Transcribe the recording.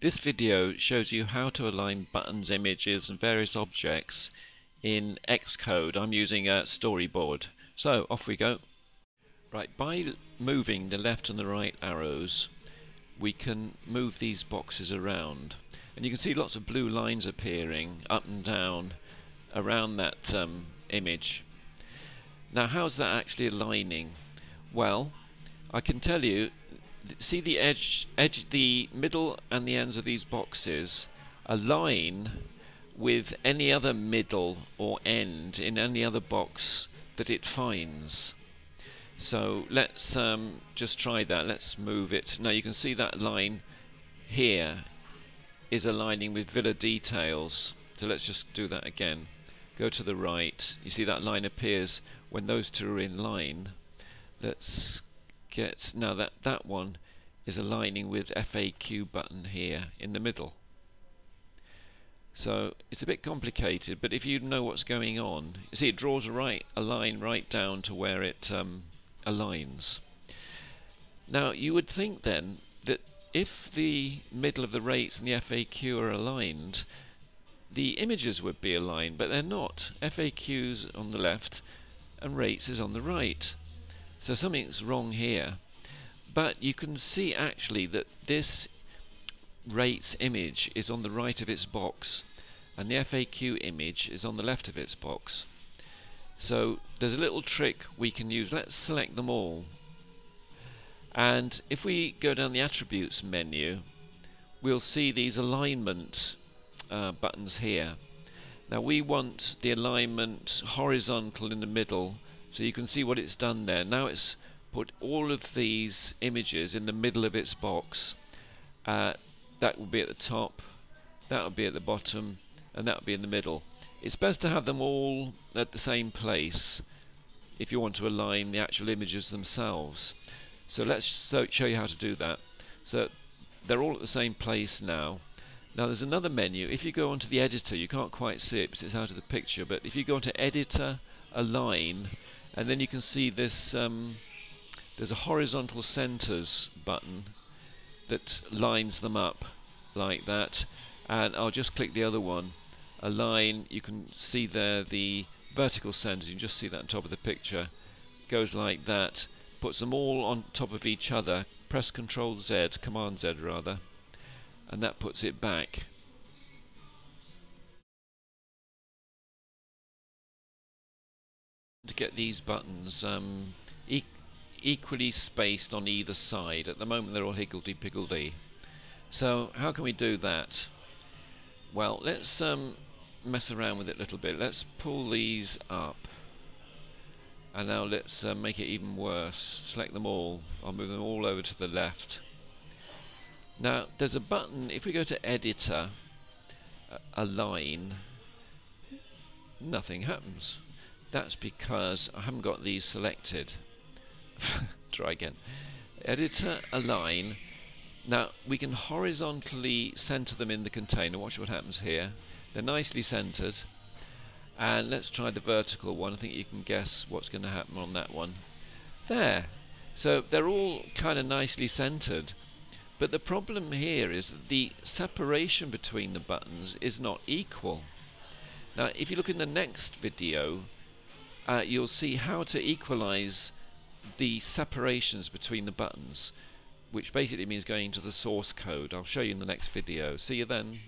This video shows you how to align buttons, images and various objects in Xcode. I'm using a Storyboard. So off we go. Right, by moving the left and the right arrows we can move these boxes around, and you can see lots of blue lines appearing up and down around that image. Now how's that actually aligning? Well, I can tell you, see the edge, the middle and the ends of these boxes align with any other middle or end in any other box that it finds. So let's just try that. Let's move it. Now you can see that line here is aligning with Villa Details. So let's just do that again. Go to the right. You see that line appears when those two are in line. Let's get, now that one is aligning with FAQ button here in the middle. So it's a bit complicated, but if you know what's going on, you see it draws a line right down to where it aligns. Now you would think then that if the middle of the rates and the FAQ are aligned, the images would be aligned, but they're not. FAQ's on the left and rates is on the right. So something's wrong here. But you can see actually that this rates image is on the right of its box and the FAQ image is on the left of its box. So there's a little trick we can use. Let's select them all, and if we go down the attributes menu we'll see these alignment buttons here. Now we want the alignment horizontal in the middle, so you can see what it's done there. Now it's put all of these images in the middle of its box. That will be at the top, that will be at the bottom, and that will be in the middle. It's best to have them all at the same place if you want to align the actual images themselves. So let's show you how to do that. So they're all at the same place now. Now there's another menu. If you go onto the editor, you can't quite see it because it's out of the picture, but if you go onto editor, align, and then you can see this there's a horizontal centers button that lines them up like that, and I'll just click the other one, align. You can see there the vertical centers. You can just see that on top of the picture. Goes like that, puts them all on top of each other. Press Ctrl Z, Command Z rather, and that puts it back. To get these buttons equally spaced on either side. At the moment they're all higgledy-piggledy. So how can we do that? Well, let's mess around with it a little bit. Let's pull these up, and now let's make it even worse. Select them all. I'll move them all over to the left. Now there's a button, if we go to editor, align, nothing happens. That's because I haven't got these selected. Try again. Editor, align. Now we can horizontally center them in the container. Watch what happens here. They're nicely centered. And let's try the vertical one. I think you can guess what's going to happen on that one. There. So they're all kind of nicely centered. But the problem here is that the separation between the buttons is not equal. Now if you look in the next video, you'll see how to equalize the separations between the buttons, which basically means going to the source code. I'll show you in the next video. See you then.